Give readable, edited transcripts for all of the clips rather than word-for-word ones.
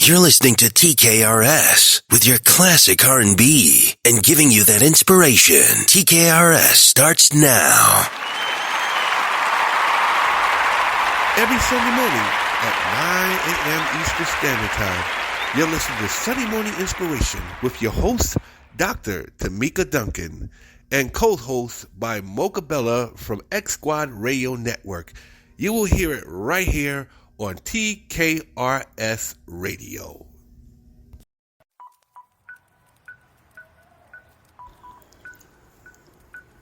You're listening to TKRS with your classic R&B and giving you that inspiration. TKRS starts now. Every Sunday morning at 9 a.m. Eastern Standard Time, you're listening to Sunday Morning Inspiration with your host, Dr. Tamika Duncan, and co-host by Mocha Bella from X Squad Radio Network. You will hear it right here on TKRS Radio.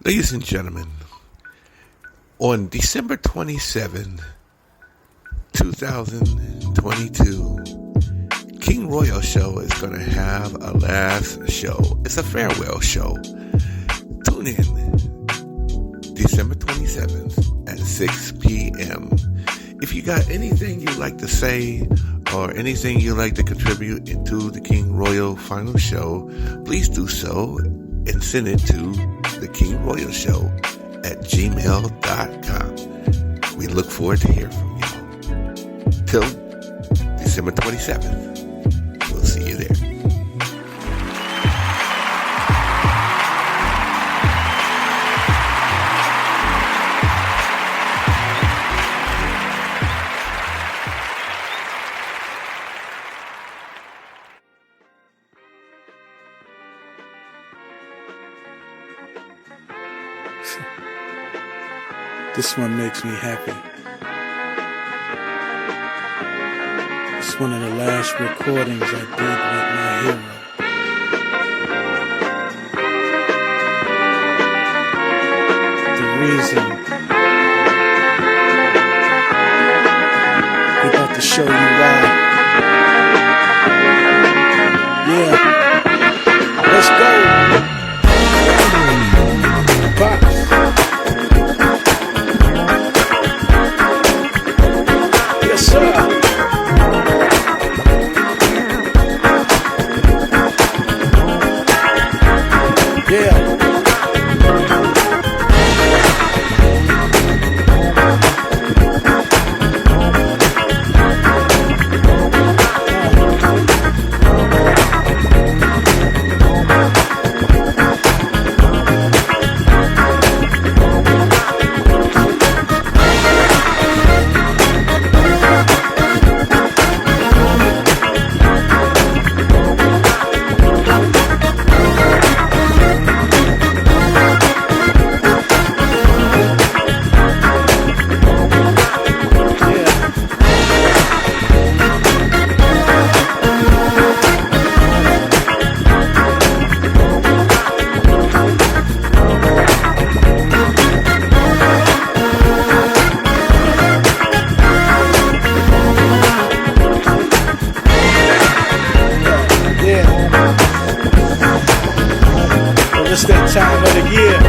Ladies and gentlemen, on December 27, 2022, King Royal Show is going to have a last show. It's a farewell show. Tune in December 27th at 6 p.m. If you got anything you'd like to say or anything you'd like to contribute into the King Royal final show, please do so and send it to the King Royal Show at gmail.com. We look forward to hearing from y'all. Till December 27th, we'll see you there. This one makes me happy. It's one of the last recordings I did with my hero. The reason we're about to show you why. Yeah, let's go. Pops. Yes, sir. Yeah. It's that time of the year.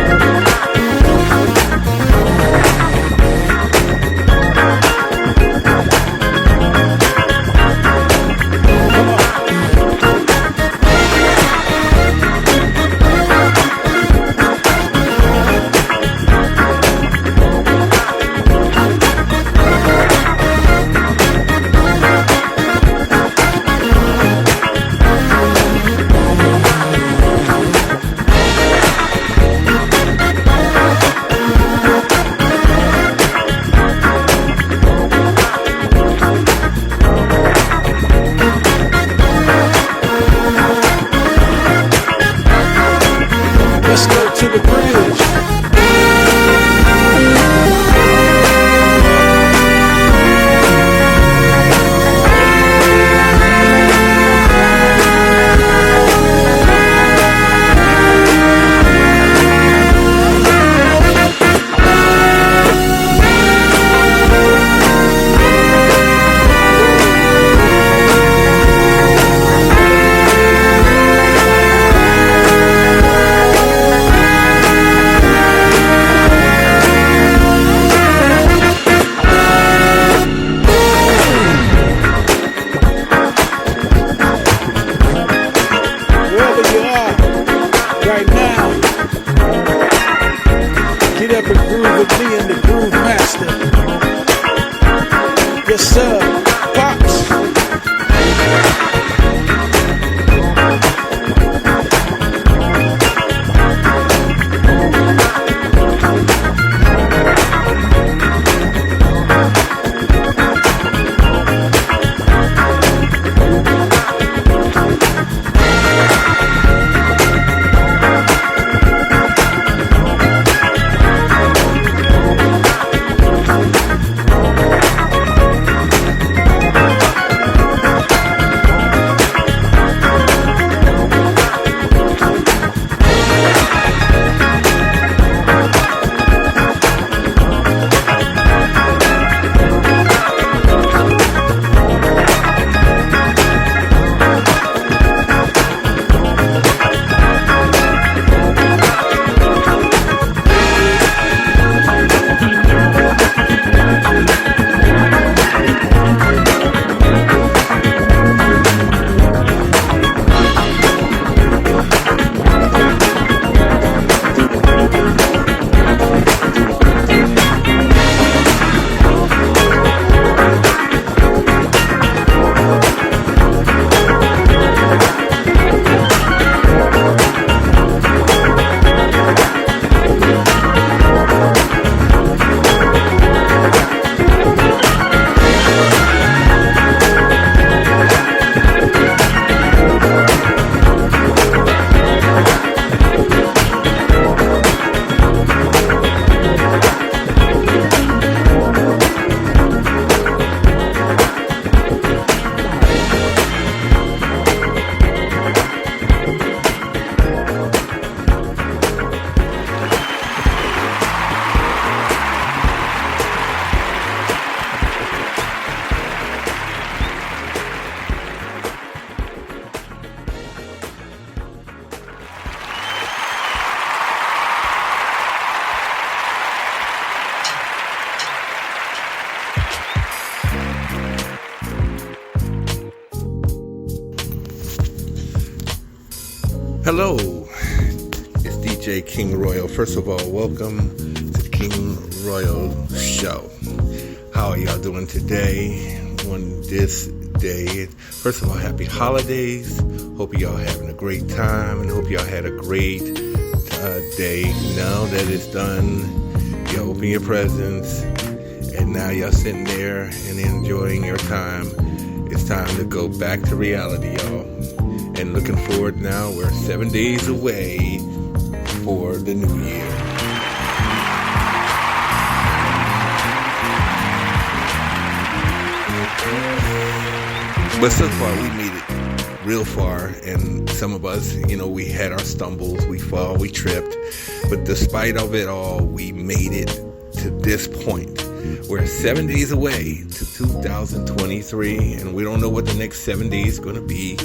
Hello, it's DJ King Royal. First of all, welcome to the King Royal Show. How are y'all doing today on this day? First of all, happy holidays. Hope y'all having a great time and hope y'all had a great day. Now that it's done, y'all open your presents and now y'all sitting there and enjoying your time. It's time to go back to reality, y'all. And looking forward now, we're 7 days away for the new year. But so far, we made it real far. And some of us, we had our stumbles, we fall, we tripped. But despite of it all, we made it to this point. We're 7 days away to 2023, and we don't know what the next 7 days is going to be.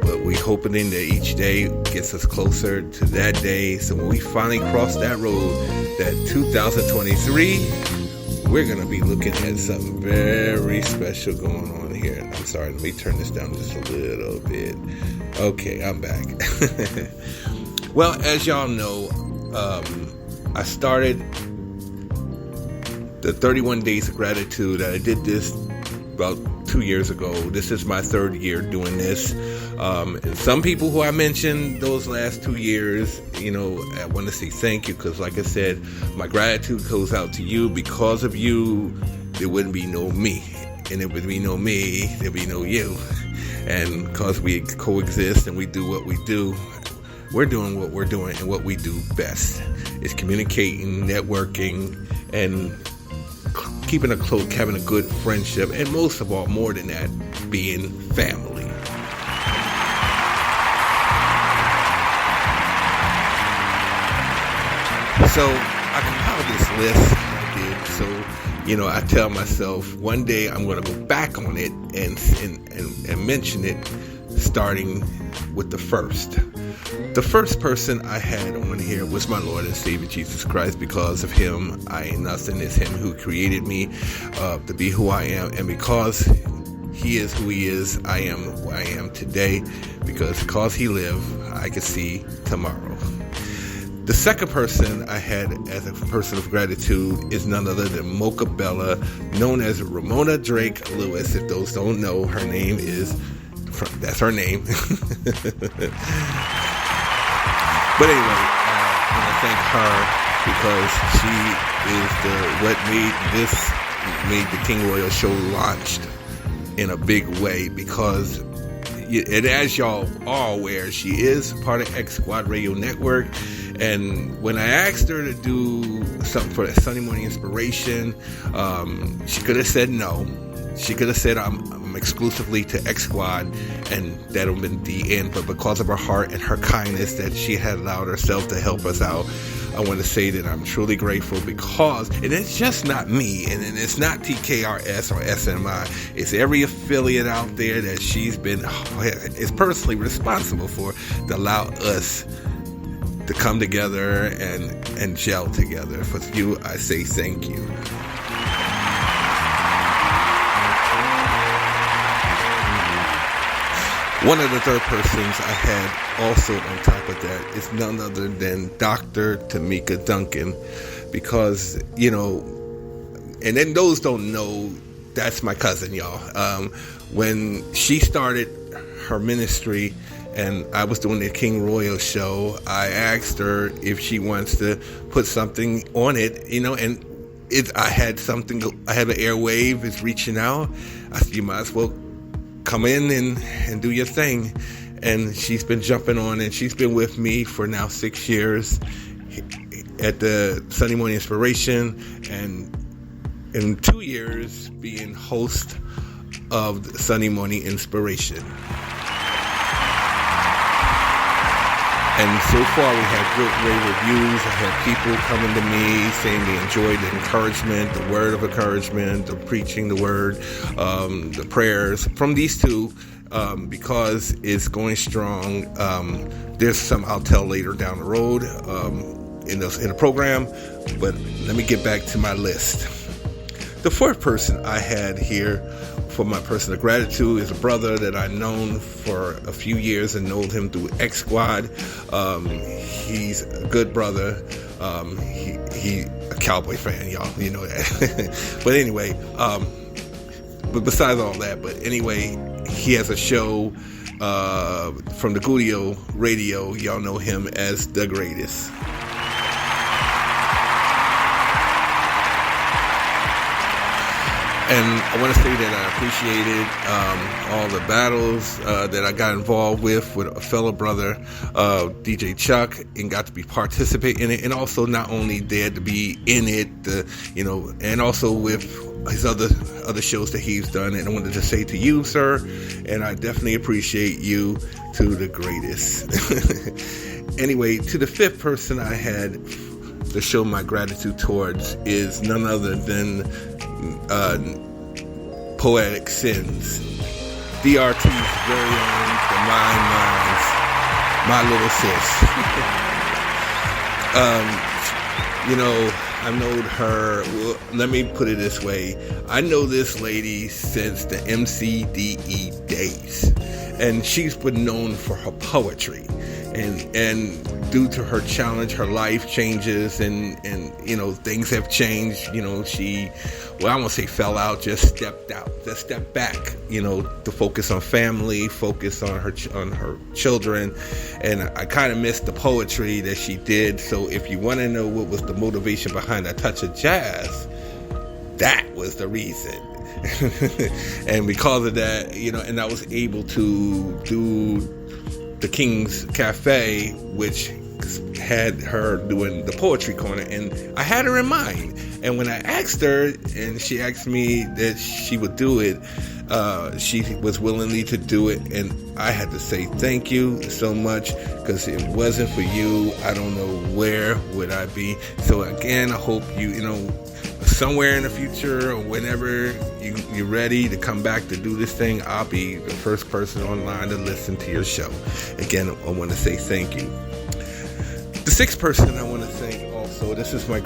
But we're hoping that each day gets us closer to that day. So when we finally cross that road, that 2023, we're going to be looking at something very special going on here. I'm sorry, let me turn this down just a little bit. Okay, I'm back. Well, as y'all know, I started the 31 Days of Gratitude. I did this about 2 years ago. This is my third year doing this. And some people who I mentioned those last 2 years, I want to say thank you, because like I said, my gratitude goes out to you. Because of you, there wouldn't be no me. And there would be no me, there'd be no you. And because we coexist and we do what we do, we're doing what we're doing and what we do best. It's communicating, networking, and keeping having a good friendship, and most of all, more than that, being family. So I compiled this list I did. So I tell myself one day I'm going to go back on it and mention it, starting with the first. The first person I had on here was my Lord and Savior Jesus Christ. Because of him, I ain't nothing. It's him who created me to be who I am. And because he is who he is, I am who I am today. Because he lived, I can see tomorrow. The second person I had as a person of gratitude is none other than Mocha Bella, known as Ramona Drake Lewis. If those don't know, her name is... that's her name. But anyway, I want to thank her because she is what made the King Royal Show launched in a big way. Because, and as y'all are aware, she is part of X Squad Radio Network. And when I asked her to do something for the Sunday Morning Inspiration, she could have said no. She could have said, I'm exclusively to X Squad, and that would have been the end. But because of her heart and her kindness that she had allowed herself to help us out, I want to say that I'm truly grateful, because, and it's just not me, and it's not TKRS or SMI, it's every affiliate out there that she's been, is personally responsible for, to allow us to come together and gel together. For you, I say thank you. One of the third persons I had also on top of that is none other than Dr. Tamika Duncan, because, and then those don't know, that's my cousin, y'all. When she started her ministry and I was doing the King Royal Show, I asked her if she wants to put something on it, and I had something, I have an airwave, it's reaching out. I said, you might as well come in and do your thing. And she's been jumping on, and she's been with me for now 6 years at the Sunday Morning Inspiration, and in 2 years being host of the Sunday Morning Inspiration. And so far we had good rave reviews. I had people coming to me saying they enjoyed the encouragement, the word of encouragement, the preaching the word, the prayers from these two, because it's going strong. There's some I'll tell later down the road in the program, but let me get back to my list. The fourth person I had here for my personal gratitude is a brother that I've known for a few years and known him through X Squad. He's a good brother. He a Cowboy fan, y'all. You know that. But anyway, but besides all that, he has a show from the Gudio Radio. Y'all know him as The Greatest. And I want to say that I appreciated all the battles that I got involved with a fellow brother, DJ Chuck, and got to participate in it, and also not only there to be in it, and also with his other shows that he's done. And I wanted to say to you, sir, and I definitely appreciate you to the greatest. Anyway, to the fifth person I had to show my gratitude towards is none other than Poetic Sins, DRT's very own, the Minds, my little sis. I know her, well, let me put it this way. I know this lady since the MCDE days, and she's been known for her poetry. And due to her challenge, her life changes, and things have changed. I won't say fell out, just stepped back, to focus on family, focus on her children. And I kind of missed the poetry that she did. So if you want to know what was the motivation behind A Touch of Jazz, that was the reason. And because of that, and I was able to do the King's Cafe, which had her doing the poetry corner, and I had her in mind. And when I asked her, and she asked me that she would do it, she was willingly to do it, and I had to say thank you so much, because if it wasn't for you, I don't know where would I be. So again, I hope somewhere in the future, or whenever you're ready to come back to do this thing, I'll be the first person online to listen to your show. Again, I want to say thank you. The sixth person I want to thank also, this is my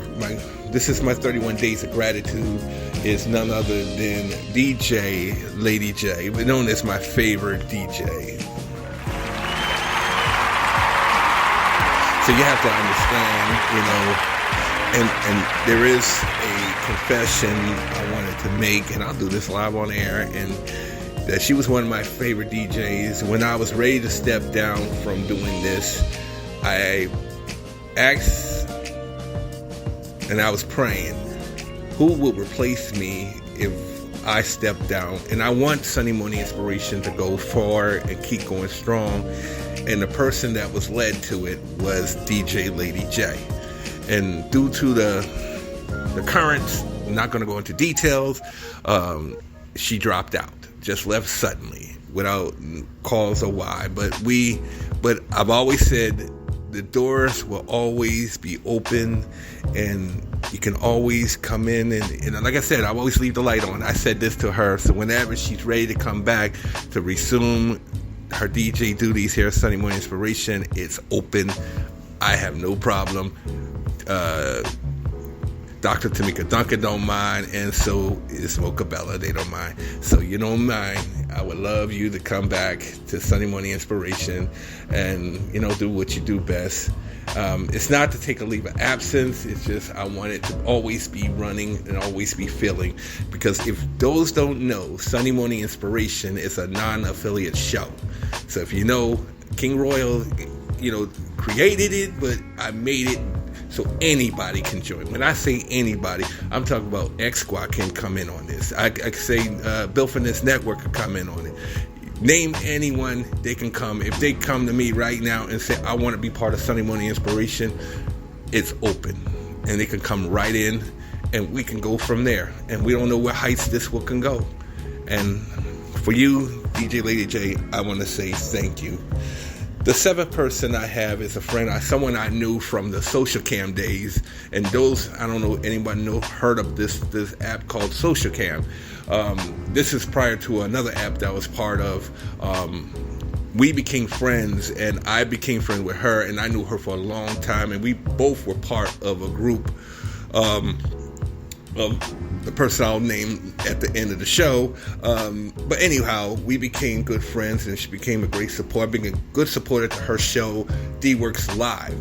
31 days of gratitude, is none other than DJ Lady J, but known as my favorite DJ. So you have to understand, and there is a confession I wanted to make, and I'll do this live on air, and that she was one of my favorite DJs. When I was ready to step down from doing this, I asked, and I was praying, who would replace me if I stepped down? And I want Sunday Morning Inspiration to go far and keep going strong. And the person that was led to it was DJ Lady J. And due to the currents, I'm not going to go into details, she dropped out, just left suddenly without cause or why. But I've always said the doors will always be open, and you can always come in, and like I said, I always leave the light on. I said this to her, so whenever she's ready to come back to resume her DJ duties here at Sunday Morning Inspiration, it's open. I have no problem. Dr. Tamika Duncan don't mind, and so is Mocha Bella. They don't mind. So you don't mind. I would love you to come back to Sunday Morning Inspiration and, do what you do best. It's not to take a leave of absence. It's just I want it to always be running and always be filling. Because if those don't know, Sunday Morning Inspiration is a non-affiliate show. So if you know, King Royal, created it, but I made it so anybody can join. When I say anybody, I'm talking about X Squad can come in on this. I can say Bill Finesse Network can come in on it. Name anyone, they can come. If they come to me right now and say, I want to be part of Sunday Morning Inspiration, it's open. And they can come right in, and we can go from there. And we don't know where heights this can go. And for you, DJ Lady J, I want to say thank you. The seventh person I have is a friend, someone I knew from the Social Cam days. And those, I don't know, anybody heard of this app called Social Cam. This is prior to another app that I was part of. We became friends, and I became friends with her, and I knew her for a long time, and we both were part of a group of the person I'll name at the end of the show. But anyhow, we became good friends, and she became a great support. Being a good supporter to her show, D-Works Live.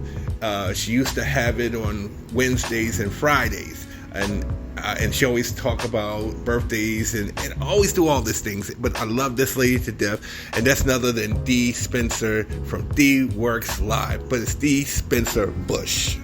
She used to have it on Wednesdays and Fridays, and she always talk about birthdays and always do all these things. But I love this lady to death, and that's none other than Dee Spencer from D-Works Live. But it's Dee Spencer Bush.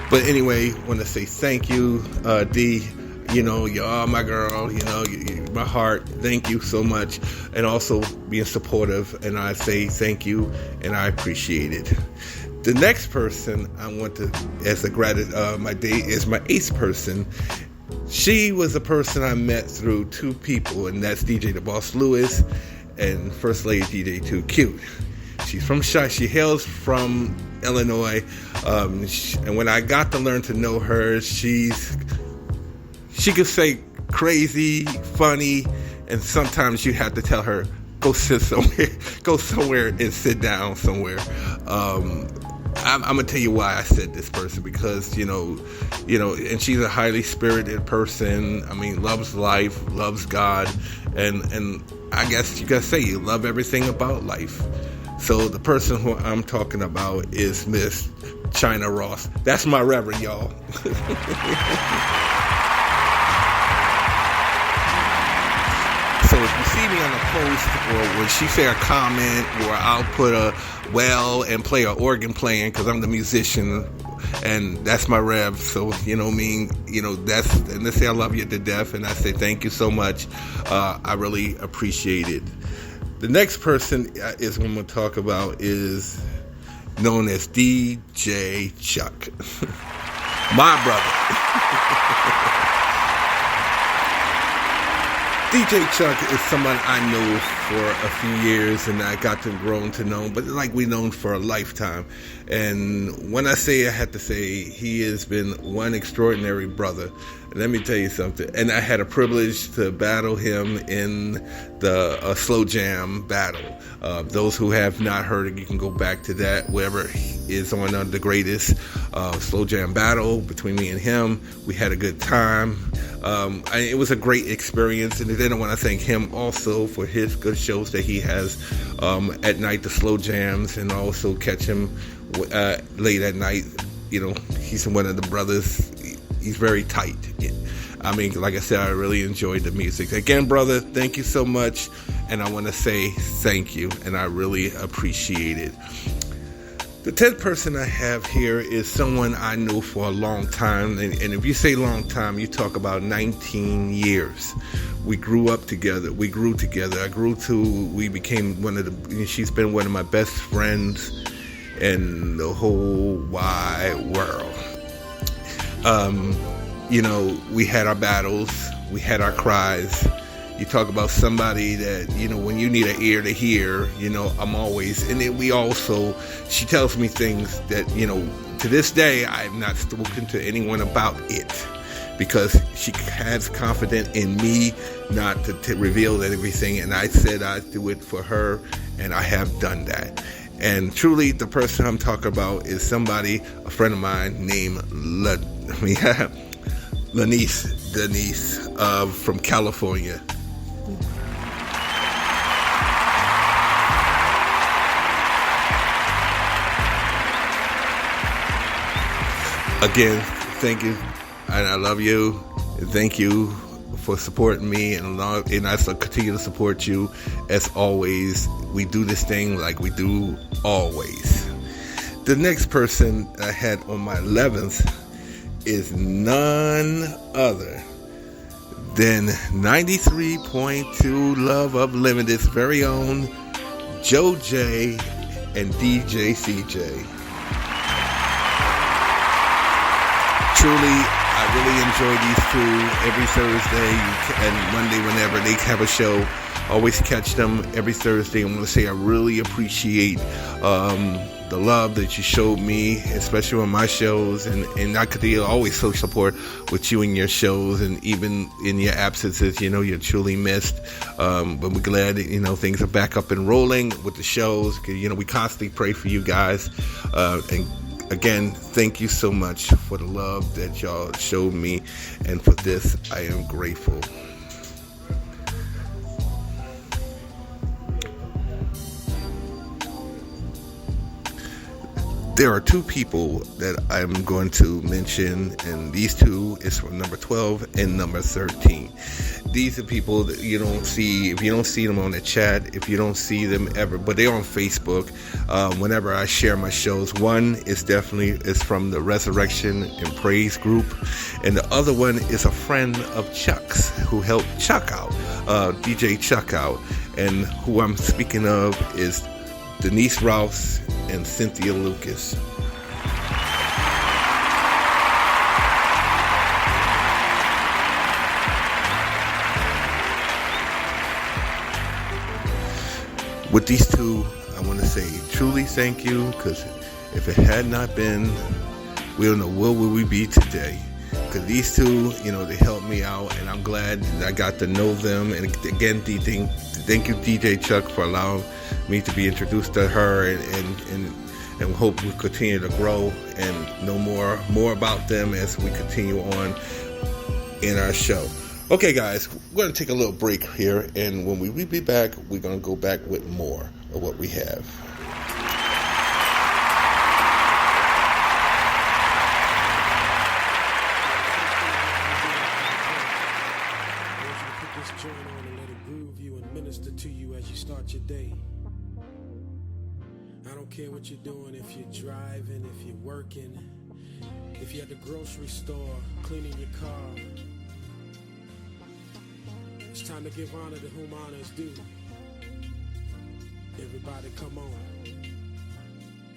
But anyway, want to say thank you, Dee. You know, you're my girl. You know, you're my heart. Thank you so much, and also being supportive. And I say thank you, and I appreciate it. The next person I want to, as a my date is my eighth person. She was a person I met through two people, and that's DJ The Boss Lewis and First Lady DJ Too Cute. She's from she hails from Illinois, and when I got to learn to know her, she could say crazy, funny, and sometimes you have to tell her, go somewhere and sit down somewhere. I'm gonna tell you why I said this person, because you know, and she's a highly spirited person. I mean, loves life, loves God, and I guess you gotta say you love everything about life. So the person who I'm talking about is Miss China Ross. That's my reverend, y'all. So if you see me on a post, or when she say a comment, or I'll put a well and play an organ playing, because I'm the musician, and that's my rev. So you know what I mean, and they say I love you to death, and I say thank you so much. I really appreciate it. The next person is one we'll talk about is known as DJ Chuck, my brother. DJ Chuck is someone I know for a few years, and I got to grow to know, but like we known for a lifetime. And when I say, I have to say, he has been one extraordinary brother. Let me tell you something. And I had a privilege to battle him in the Slow Jam battle. Those who have not heard it, you can go back to that, wherever is on the greatest Slow Jam battle between me and him. We had a good time. It was a great experience, and then I want to thank him also for his good shows that he has at night, the Slow Jams, and also catch him late at night. He's one of the brothers. He's very tight. I mean, like I said, I really enjoyed the music. Again, brother, thank you so much, and I want to say thank you, and I really appreciate it. The 10th person I have here is someone I knew for a long time, and if you say long time, you talk about 19 years. We grew up together. We grew together. We became she's been one of my best friends in the whole wide world. We had our battles, we had our cries. You talk about somebody that, when you need an ear to hear, I'm always, and then she tells me things that, to this day, I have not spoken to anyone about it, because she has confidence in me not to reveal everything, and I said I'd do it for her, and I have done that. And truly, the person I'm talking about is somebody, a friend of mine named Denise from California. Again, thank you, and I love you. Thank you for supporting me, and I still continue to support you as always. We do this thing like we do always. The next person I had on my 11th is none other than 93.2 Love Unlimited's very own Joe J and DJ CJ. Truly, I really enjoy these two every Thursday and Monday whenever they have a show. Always catch them every Thursday. I'm going to say I really appreciate the love that you showed me, especially on my shows, and I could always show support with you and your shows, and even in your absences, you're truly missed. But we're glad that, things are back up and rolling with the shows. We constantly pray for you guys. And again, thank you so much for the love that y'all showed me, and for this, I am grateful. There are two people that I'm going to mention, and these two is from number 12 and number 13. These are people that you don't see, if you don't see them on the chat, if you don't see them ever, but they're on Facebook whenever I share my shows. One is from the Resurrection and Praise group, and the other one is a friend of Chuck's who helped Chuck out, DJ Chuck out, and who I'm speaking of is Denise Rouse and Cynthia Lucas. With these two, I want to say truly thank you, because if it had not been, we don't know where would we be today. Because these two, they helped me out, and I'm glad that I got to know them. And again, thank you, DJ Chuck, for allowing me to be introduced to her, and hope we continue to grow and know more about them as we continue on in our show. Okay, guys, we're going to take a little break here, and when we be back, we're going to go back with more of what we have. Care what you're doing, if you're driving, if you're working, if you're at the grocery store, cleaning your car. It's time to give honor to whom honor is due. Everybody come on.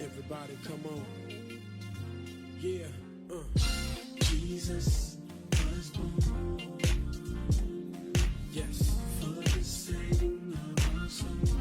Everybody come on. Yeah. Jesus was born. Yes. For the saving of our souls.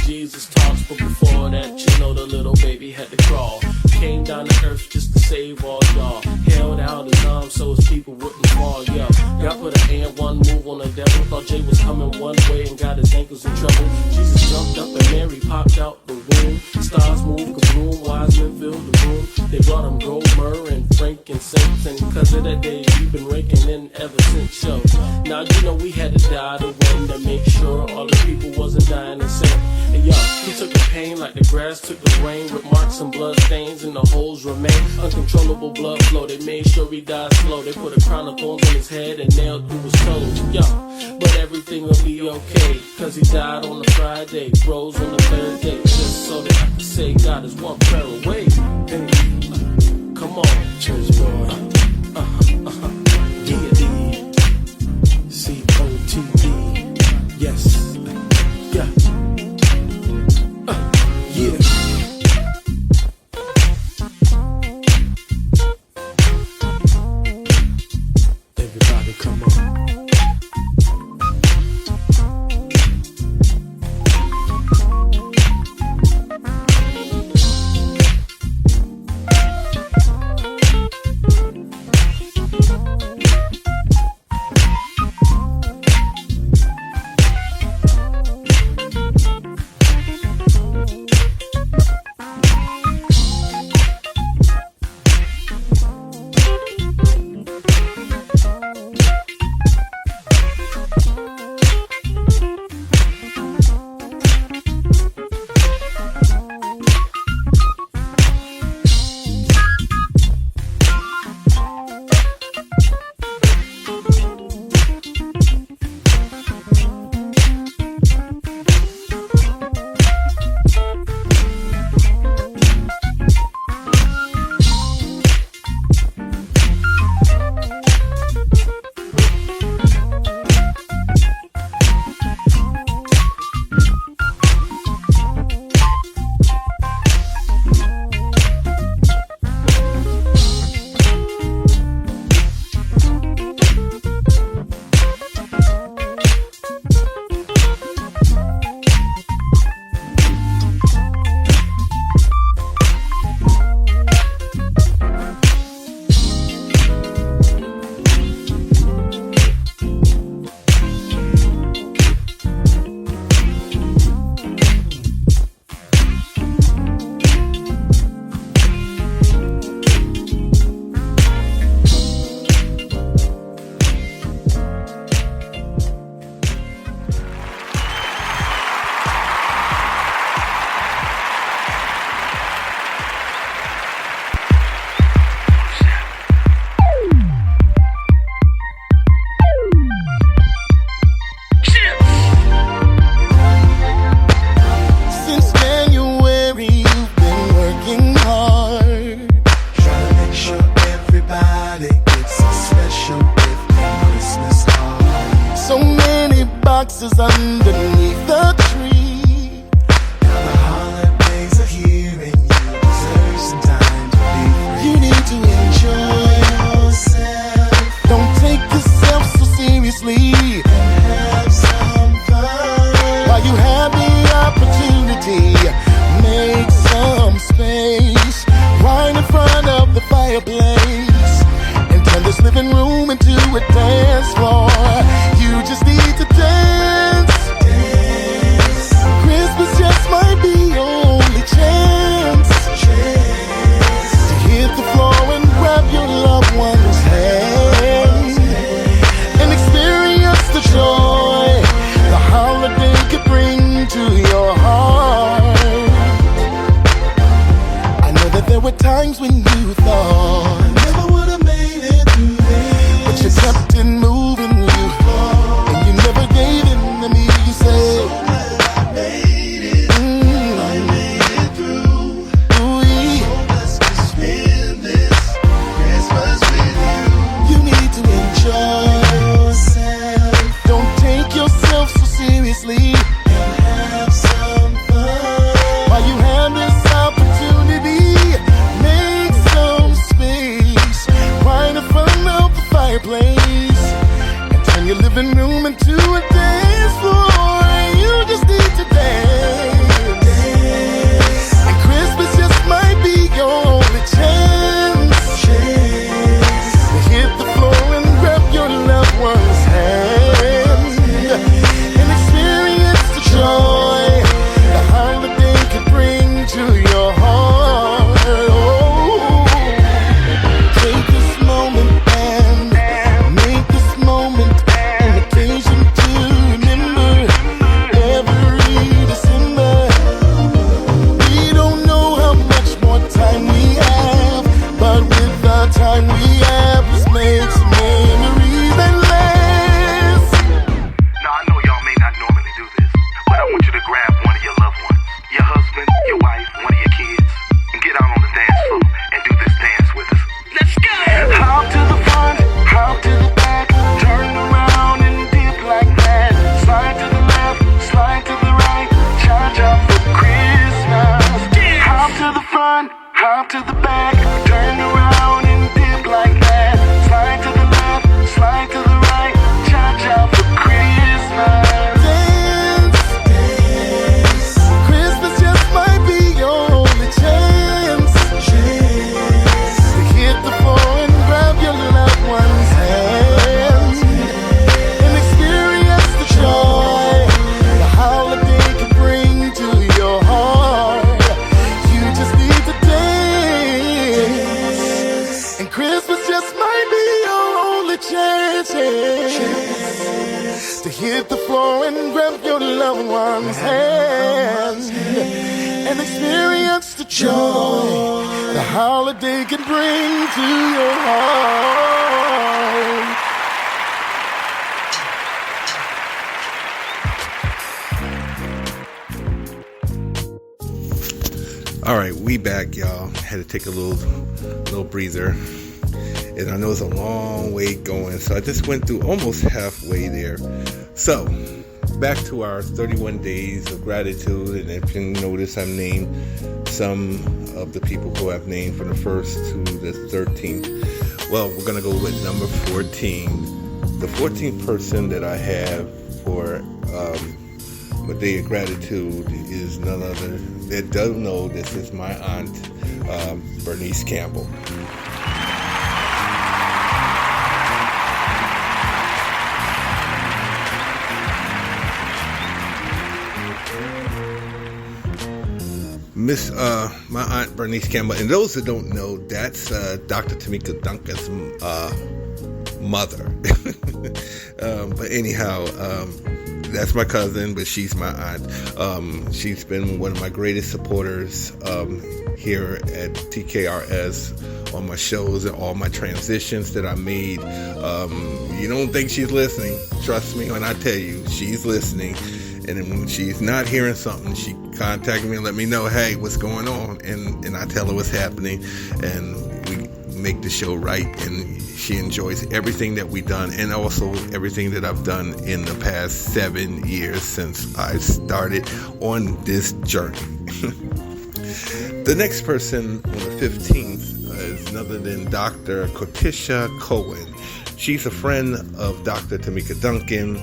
Jesus talks, but before that, the little baby had to crawl. Came down to earth just to save all y'all. Held out his arms so his people wouldn't fall, yo. God put an and one move on the devil. Thought Jay was coming one way and got his ankles in trouble. Jesus jumped up and Mary popped out the womb. Stars moved, kaboom, wise men filled the room. They brought him gold, myrrh, and frankincense. And cause of that day, we've been raking in ever since, yo. Now you know we had to die to win to make sure all the people wasn't dying in sin. And yo, he took the pain like the grass took the rain, with marks and blood stains and the holes remain. Uncontrollable blood flow, they made sure he died slow. They put a crown of thorns on his head and nailed through his toes, yo. But everything will be okay, cause he died on a Friday, rose on the third day, just so that I can say God is one prayer away. Hey, come on, church boy. Yeah, D-C-O-T-E. Yes. Yeah. Yeah. Everybody come on. boxes underneath the tree. Now the holidays are here and you deserve some time to be free. You need to enjoy yourself. Don't take yourself so seriously and have some fun. While you have the opportunity, make some space right in front of the fireplace and turn this living room into a dance floor. You just need to dance. Christmas just might be your only chance to hit the floor and grab your loved one's hand and experience the joy the holiday could bring to your heart. I know that there were times when you thought I never would have made it through this, but you kept it moving. Living room into a dance floor. You just need to dance. And Christmas just might be your only chance chance to hit the floor and grab your loved one's hand and experience the joy the holiday can bring to your heart. All right, we back, y'all. Had to take a little breather. And I know it's a long way going, so I just went through almost halfway there. So, back to our 31 days of gratitude. And if you notice, I've named some of the people who I've named from the 1st to the 13th. Well, we're going to go with number 14. The 14th person that I have for my day of gratitude is none other. That doesn't know, this is my aunt, Bernice Campbell. My aunt Bernice Campbell, and those that don't know, that's Dr. Tamika Duncan's mother. But anyhow, that's my cousin, but she's my aunt. She's been one of my greatest supporters here at TKRS on my shows and all my transitions that I made. You don't think she's listening? Trust me when I tell you, she's listening. And then when she's not hearing something, she contacts me and let me know, hey, what's going on? And I tell her what's happening, and we make the show right. And she enjoys everything that we've done, and also everything that I've done in the past 7 years since I started on this journey. The next person on the 15th is none other than Dr. Cortisha Cohen. She's a friend of Dr. Tamika Duncan.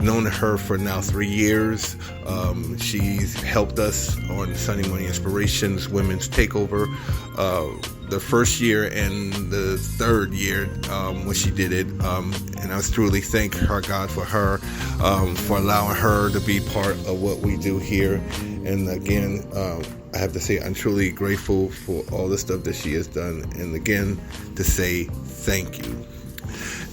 Known her for now 3 years. She's helped us on Sunday Morning Inspirations Women's Takeover the first year and the third year when she did it. And I truly thank her, God, for her, for allowing her to be part of what we do here. And again, I have to say I'm truly grateful for all the stuff that she has done. And again, to say thank you.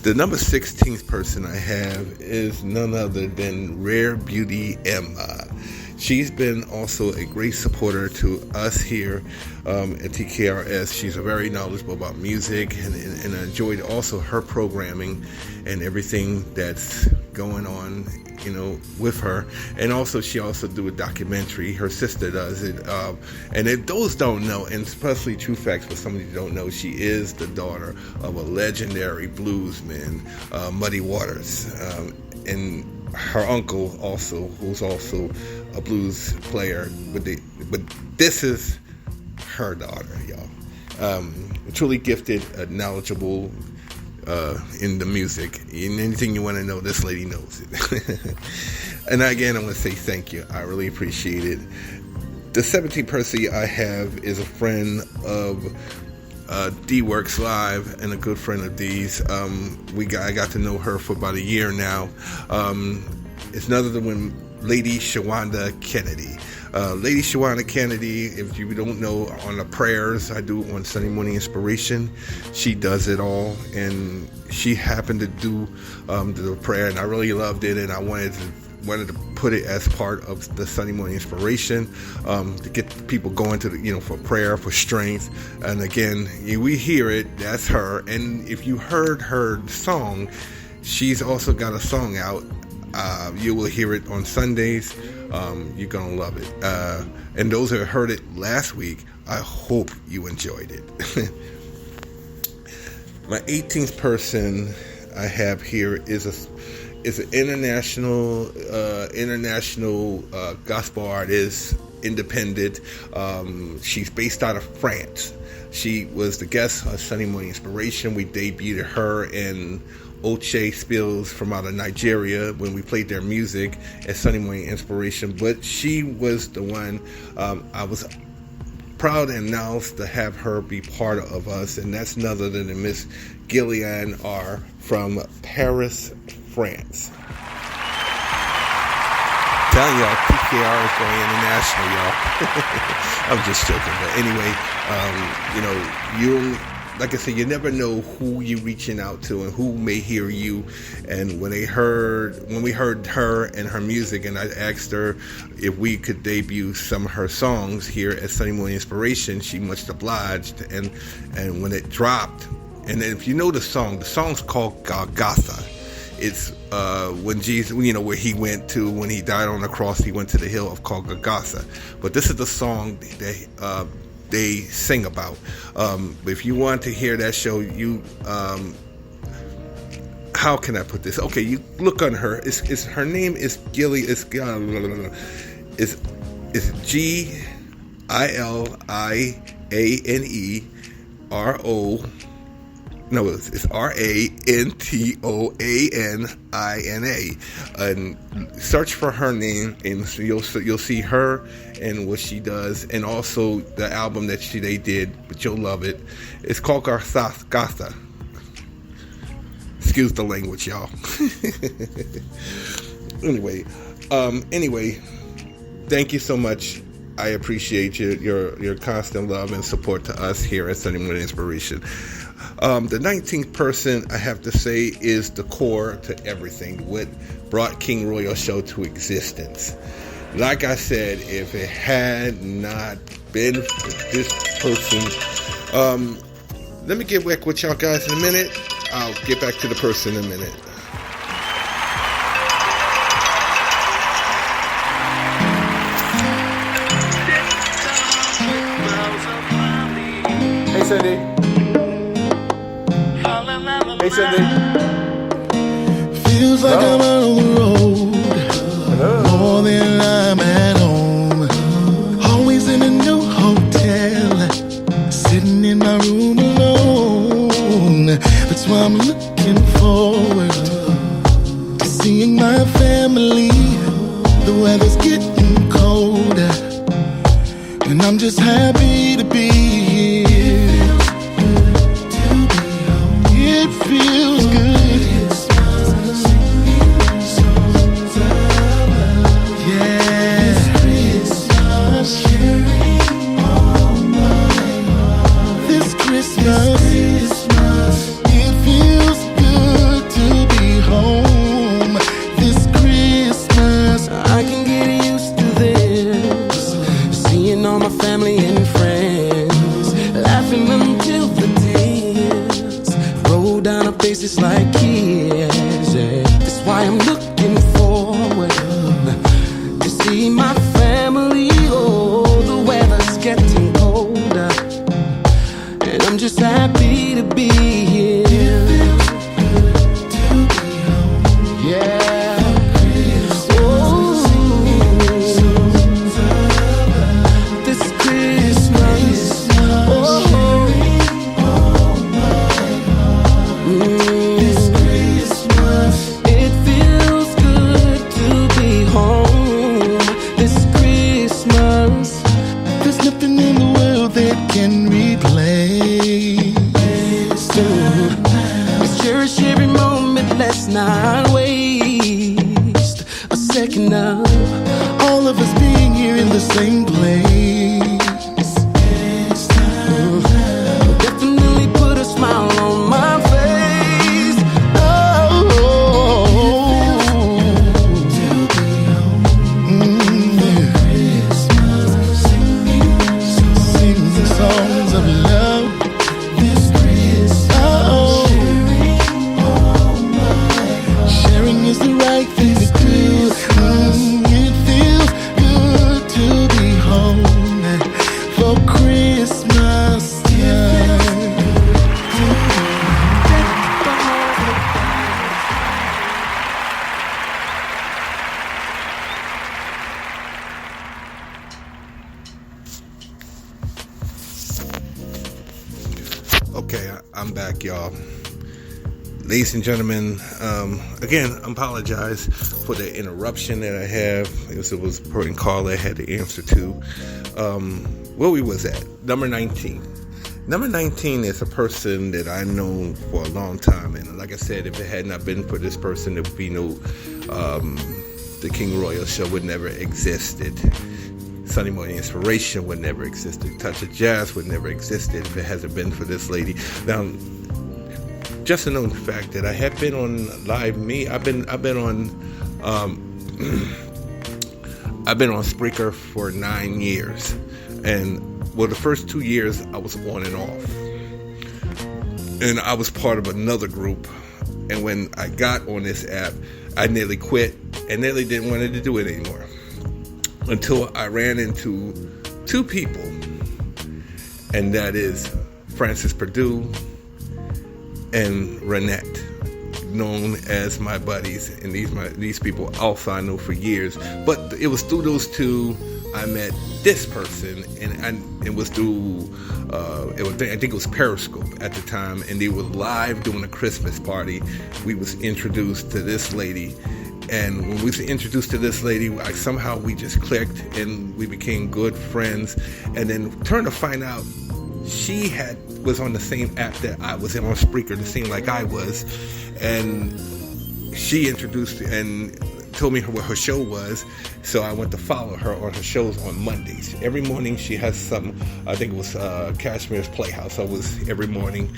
The number 16th person I have is none other than Rare Beauty Emma. She's been also a great supporter to us here at TKRS. She's very knowledgeable about music, and I enjoyed also her programming and everything that's going on, with her. And also, she also do a documentary. Her sister does it. And if those don't know, and especially true facts for somebody who don't know, she is the daughter of a legendary bluesman, Muddy Waters. And her uncle also, who's also a blues player. But this is her daughter, y'all. Truly gifted, knowledgeable, in the music. And anything you want to know, this lady knows it. And again, I want to say thank you. I really appreciate it. The 17th person I have is a friend of D-Works Live and a good friend of D's. I got to know her for about a year now. It's none other than Lady Shawanda Kennedy. Lady Shawanda Kennedy, if you don't know, on the prayers I do on Sunday Morning Inspiration, she does it all, and she happened to do the prayer, and I really loved it, and I wanted to put it as part of the Sunday Morning Inspiration, to get people going to for prayer, for strength. And again, we hear it, that's her. And if you heard her song, she's also got a song out. You will hear it on Sundays. You're gonna love it. And those who heard it last week, I hope you enjoyed it. My 18th person I have here is an international gospel artist, independent. She's based out of France. She was the guest on Sunday Morning Inspiration. We debuted her in Oche Spills from out of Nigeria when we played their music at Sunday Morning Inspiration. But she was the one I was proud and announced to have her be part of us, and that's none other than Miss Gillian R. from Paris, France. Telling y'all, TKR is going international, y'all. I'm just joking, but anyway, like I said, you never know who you're reaching out to and who may hear you. And when we heard her and her music, and I asked her if we could debut some of her songs here at Sunday Morning Inspiration, she much obliged. And when it dropped, and then if you know the song's called Golgotha. It's when Jesus, where he went to, when he died on the cross, he went to the hill of called Golgotha. But this is the song they sing about. If you want to hear that show, you how can I put this? Okay, you look on her. It's her name is Gilly. It's Gilianero. No, it's Rantoanina, and search for her name, and you'll see her and what she does, and also the album that they did. But you'll love it. It's called Golgotha. Excuse the language, y'all. Anyway, thank you so much. I appreciate your constant love and support to us here at Sunday Morning Inspiration. The 19th person, I have to say, is the core to everything. What brought King Royal Show to existence. Like I said, if it had not been for this person, let me get back with y'all guys in a minute. I'll get back to the person in a minute. Hey, Cindy. Hey, Cindy. Feels like I'm out on the road. More than I'm at home. Always in a new hotel. Sitting in my room alone. That's why I'm looking forward to seeing my family. The weather's getting colder, and I'm just happy to be here. It feels good. Yeah. This Christmas, it feels good to be home. This Christmas, I can get used to this. Seeing all my family and friends, laughing until the tears roll down our faces like kids. That's why I'm looking forward to see my family. Oh, the weather's getting colder, and I'm just happy to be here. Yeah. Oh, this Christmas. Oh. It feels good to be home this Christmas. There's nothing in the world that can replace. Let's cherish every moment, let's not waste a second of all of us being here in the same place. Definitely put a smile on my face. Sing the songs of love. Sharing is the right thing to do. It feels good to be home for Christmas. Okay, I'm back, y'all. Ladies and gentlemen, again, I apologize for the interruption that I have. It was important call I had to answer to. Where we was at? Number 19. Number 19 is a person that I've known for a long time. And like I said, if it had not been for this person, there would be no, the King Royal Show would never existed. Sunday Morning Inspiration would never existed. Touch of Jazz would never existed if it hasn't been for this lady. Now, just a known fact that I have been on Live Me. I've been on Spreaker for 9 years, and the first 2 years I was on and off, and I was part of another group. And when I got on this app, I nearly quit and nearly didn't want to do it anymore, until I ran into two people, and that is Francis Perdue and Renette, known as my buddies. And these people also I know for years. But it was through those two I met this person, and it was through I think it was Periscope at the time, and they were live doing a Christmas party. We was introduced to this lady. And when we was introduced to this lady, somehow we just clicked and we became good friends. And then turned to find out she was on the same app that I was in, on Spreaker, the same like I was. And she introduced and told me what her show was. So I went to follow her on her shows on Mondays. Every morning she has some, I think it was Cashmere's Playhouse. I was every morning.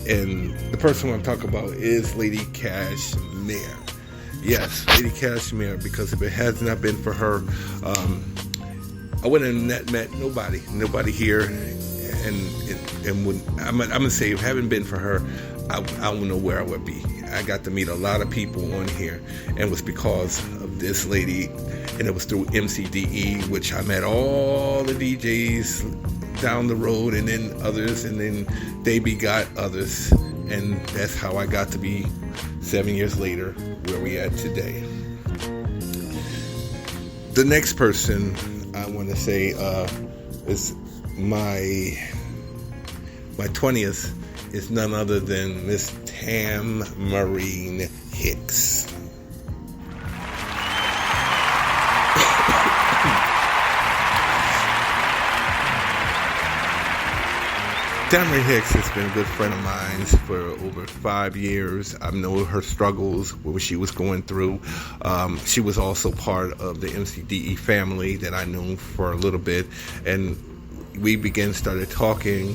And the person I'm talking about is Lady Cashmere. Yes, Lady Cashmere, because if it has not been for her, I wouldn't have met nobody here. And when I'm gonna say, if it hadn't been for her, I don't know where I would be. I got to meet a lot of people on here, and it was because of this lady, and it was through MCDE, which I met all the DJs down the road, and then others, and then they begot others, and that's how I got to be 7 years later where we at today. The next person I want to say is my 20th is none other than Miss Tamarine Hicks. Tamarine Hicks has been a good friend of mine for over 5 years. I've known her struggles, what she was going through. She was also part of the MCDE family that I knew for a little bit, and we started talking,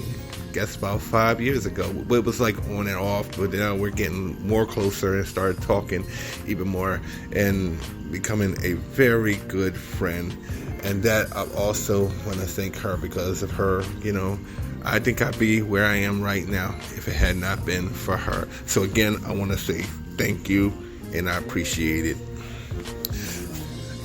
I guess about 5 years ago. It was like on and off, but now we're getting more closer and started talking even more and becoming a very good friend. And that I also want to thank her. Because of her, I think I'd be where I am right now if it had not been for her. So again, I want to say thank you, and I appreciate it.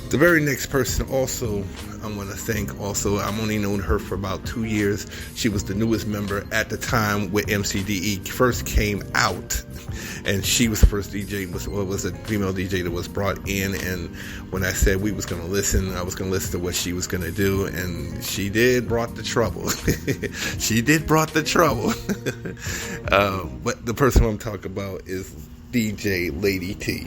The very next person also I want to thank also, I've only known her for about 2 years. She was the newest member at the time when MCDE first came out. And she was the first DJ, was a female DJ that was brought in. And when I said we was going to listen, I was going to listen to what she was going to do. And she did brought the trouble. She did brought the trouble. But the person I'm talking about is DJ Lady T.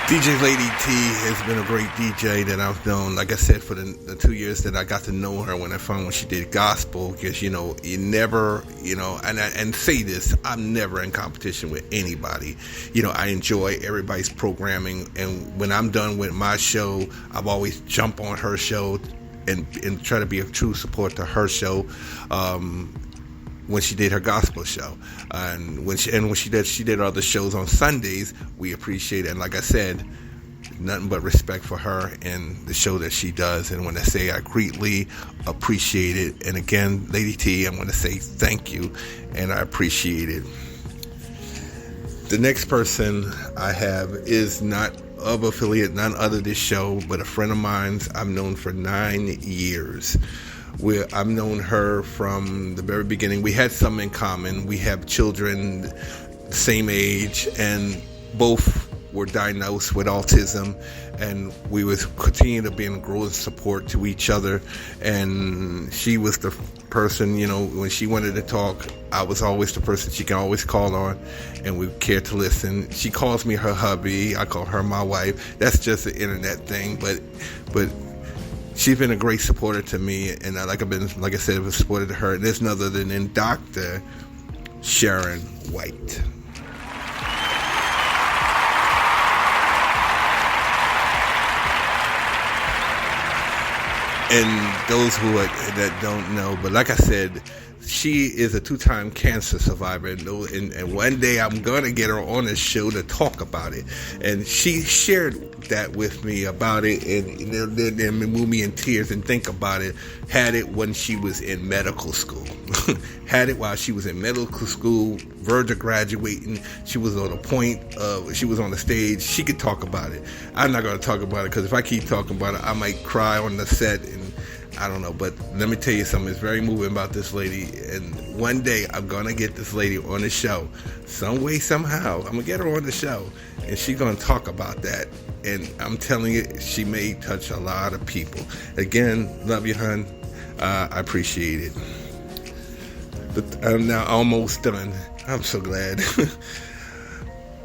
DJ Lady T has been a great DJ that I've known, like I said, for the 2 years that I got to know her when she did gospel, because, you never, and say this, I'm never in competition with anybody. I enjoy everybody's programming, and when I'm done with my show, I've always jump on her show and try to be a true support to her show. When she did her gospel show, and when she did other shows on Sundays, we appreciate it. And like I said, nothing but respect for her and the show that she does. And when I say I greatly appreciate it, and again, Lady T, I want to say thank you, and I appreciate it. The next person I have is not of affiliate, none other this show, but a friend of mine I've known for 9 years. I've known her from the very beginning. We had some in common. We have children same age, and both were diagnosed with autism, and we was continue to be in growing support to each other. And she was the person, when she wanted to talk, I was always the person she can always call on, and we cared to listen. She calls me her hubby. I call her my wife. That's just an internet thing, but she's been a great supporter to me, and like I said, I've supported her. And there's none other than Dr. Sharon White. And those that don't know, but like I said, she is a 2-time cancer survivor, and one day I'm gonna get her on the show to talk about it. And she shared that with me about it, and it moved me in tears. And think about it, had it when she was in medical school, had it while she was in medical school, verge of graduating. She was on a point of, she was on the stage. She could talk about it. I'm not gonna talk about it because if I keep talking about it, I might cry on the set, and I don't know, but let me tell you something. It's very moving about this lady, and one day I'm gonna get this lady on the show, some way, somehow. I'm gonna get her on the show, and she's gonna talk about that. And I'm telling you, she may touch a lot of people. Again, love you, hun. I appreciate it. But I'm now almost done. I'm so glad.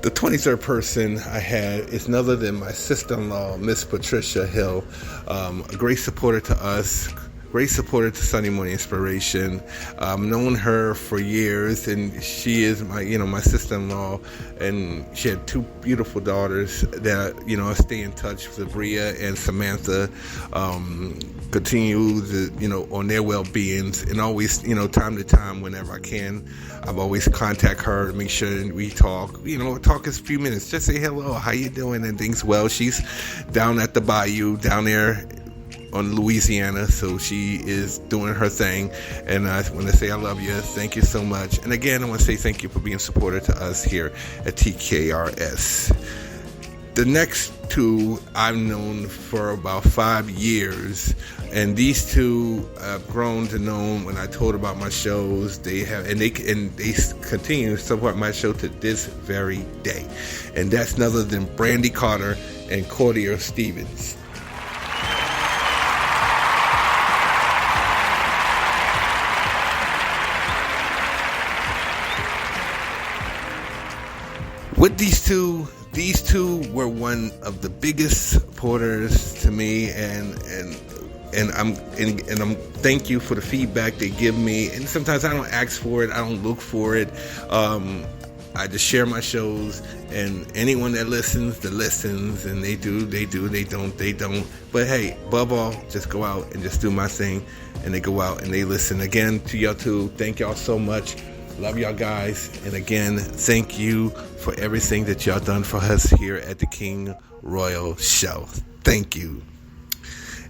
The 23rd person I had is none other than my sister-in-law, Miss Patricia Hill, a great supporter to us, great supporter to Sunday Morning Inspiration. I've known her for years, and she is my sister-in-law, and she had 2 beautiful daughters that, I stay in touch with Bria and Samantha, continue to, on their well-beings, and always, time to time, whenever I can, I've always contact her to make sure we talk, talk a few minutes, just say hello, how you doing, and things. Well, she's down at the bayou, down there on Louisiana, so she is doing her thing, and I want to say I love you, thank you so much, and again, I want to say thank you for being a supporter to us here at TKRS. The next 2 I've known for about 5 years, and these 2 I've grown to know when I told about my shows. They continue to support my show to this very day, and that's none other than Brandy Carter and Cordia Stevens. With these two were one of the biggest supporters to me, and I'm thank you for the feedback they give me. And sometimes I don't ask for it, I don't look for it. I just share my shows, and anyone that listens, and they do, they don't. But hey, above all, just go out and just do my thing, and they go out and they listen. Again, to y'all too, thank y'all so much. Love y'all guys, and again, thank you for everything that y'all done for us here at the King Royal Show. Thank you.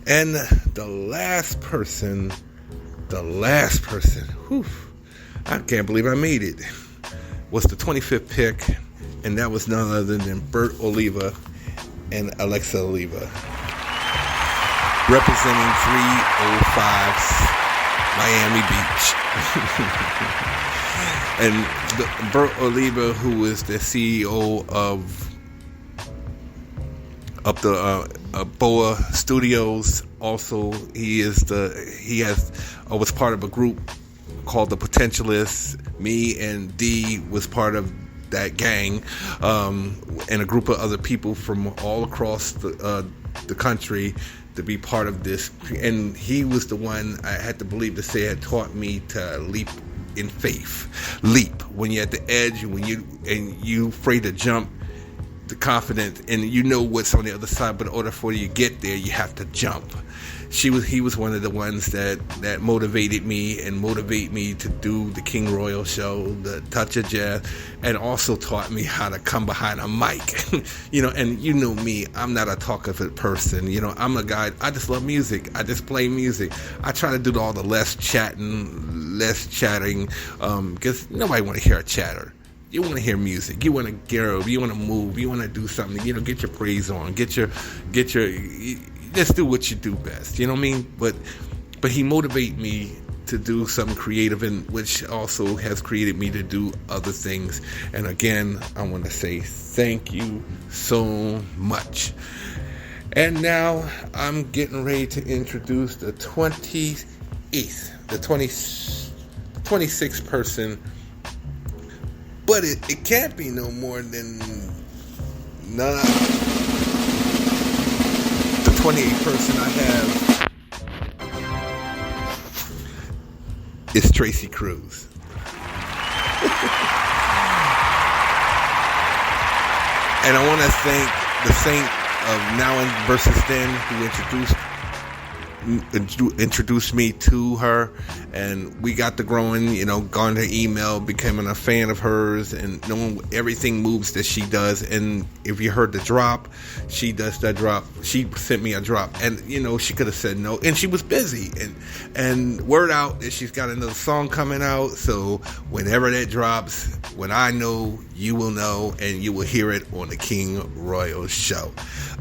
And the last person, whew, I can't believe I made it, was the 25th pick, and that was none other than Bert Oliva and Alexa Oliva, representing 305's Miami Beach. And Bert Oliva, who is the CEO of the Boa Studios, also was part of a group called the Potentialists. Me and Dee was part of that gang, and a group of other people from all across the country to be part of this. And he was the one, I had to believe to say, had taught me to leap in faith. Leap when you're at the edge, and when you afraid to jump, the confidence, and you know what's on the other side, but in order for you to get there, you have to jump. He was one of the ones that motivated me and motivate me to do the King Royal Show, the Touch of Jazz, and also taught me how to come behind a mic. And you know me, I'm not a talkative person. I'm a guy, I just love music. I just play music. I try to do all the less chatting, because nobody want to hear a chatter. You want to hear music. You want to get up. You want to move. You want to do something. Get your praise on. Just do what you do best. You know what I mean? But he motivated me to do something creative, and which also has created me to do other things. And again, I want to say thank you so much. And now I'm getting ready to introduce the 26th person. But it can't be no more than the 28th person I have is Tracy Cruz. And I want to thank the Saint of Now and Versus Then, who introduced introduced me to her, and we got to growing, going to email, becoming a fan of hers, and knowing everything moves that she does. And if you heard the drop, she does that drop. She sent me a drop, and she could have said no, and she was busy. And word out that she's got another song coming out. So whenever that drops, when I know, you will know, and you will hear it on the King Royal Show.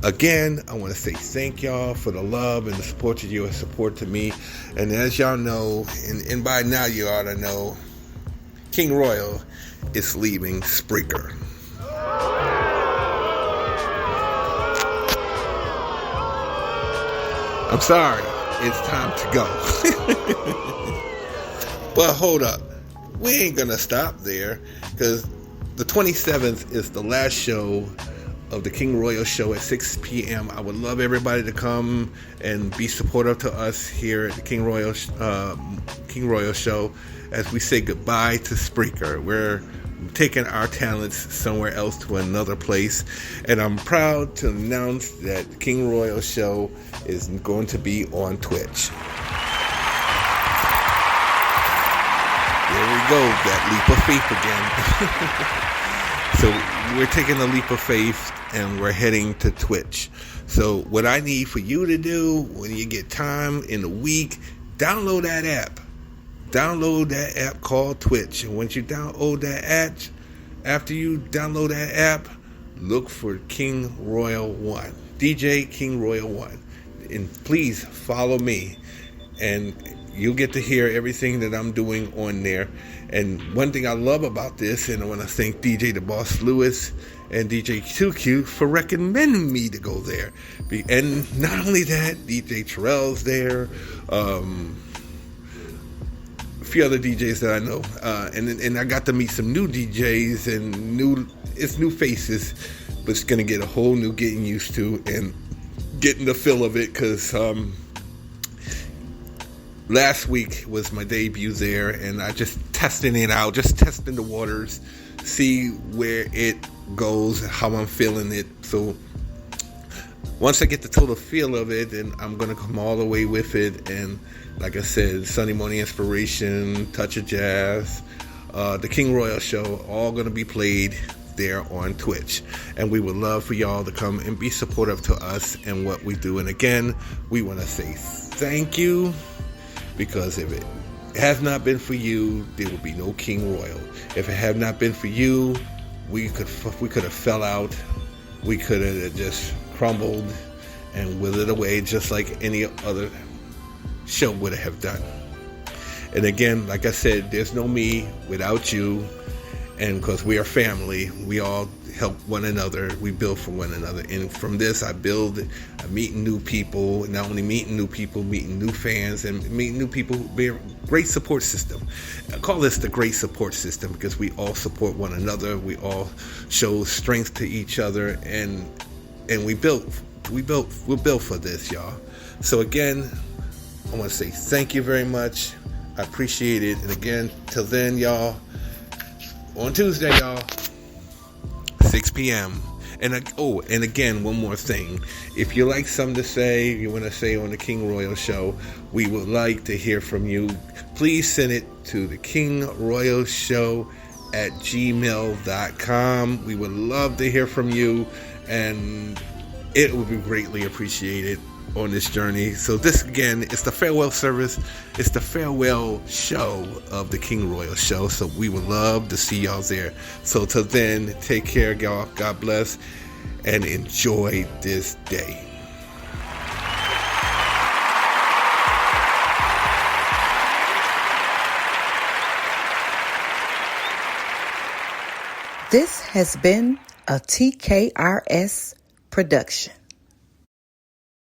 Again, I want to say thank y'all for the love and the support that you have support to me. And as y'all know, and by now you ought to know, King Royal is leaving Spreaker. I'm sorry, it's time to go. But hold up, we ain't gonna stop there, because the 27th is the last show of the King Royal Show at 6 p.m. I would love everybody to come and be supportive to us here at the King Royal Show as we say goodbye to Spreaker. We're taking our talents somewhere else, to another place, and I'm proud to announce that the King Royal Show is going to be on Twitch. There we go, that leap of faith again. So we're taking a leap of faith and we're heading to Twitch. So what I need for you to do when you get time in the week, download that app. Download that app called Twitch. And once you download that app, after you download that app, look for King Royal 1. DJ King Royal 1. And please follow me. And you'll get to hear everything that I'm doing on there. And one thing I love about this, and I want to thank DJ The Boss Lewis and DJ 2Q for recommending me to go there. And not only that, DJ Terrell's there, a few other DJs that I know, and I got to meet some new DJs and new faces, but it's gonna get a whole new getting used to and getting the feel of it, because last week was my debut there, and I just testing it out, just testing the waters, see where it goes, how I'm feeling it. So once I get the total feel of it, then I'm going to come all the way with it. And like I said, Sunday Morning Inspiration, Touch of Jazz, the King Royal Show, all going to be played there on Twitch. And we would love for y'all to come and be supportive to us and what we do. And again, we want to say thank you, because if it has not been for you, there would be no King Royal. If it had not been for you, we could have fell out. We could have just crumbled and withered away, just like any other show would have done. And again, like I said, there's no me without you. And because we are family, we all help one another. We build for one another. And from this, I'm meeting new people. Not only meeting new people, meeting new fans, and meeting new people. We're a great support system. I call this the great support system, because we all support one another. We all show strength to each other, and we're built for this, y'all. So again, I want to say thank you very much. I appreciate it. And again, till then, y'all, on Tuesday, y'all, 6 p.m. And again, one more thing. If you like something to say, you want to say on the King Royal Show, we would like to hear from you. Please send it to the King Royal Show at gmail.com. We would love to hear from you, and it would be greatly appreciated on this journey. So this, again, is the farewell service. It's the farewell show of the King Royal Show. So we would love to see y'all there. So till then, take care, y'all. God bless, and enjoy this day. This has been a TKRS production.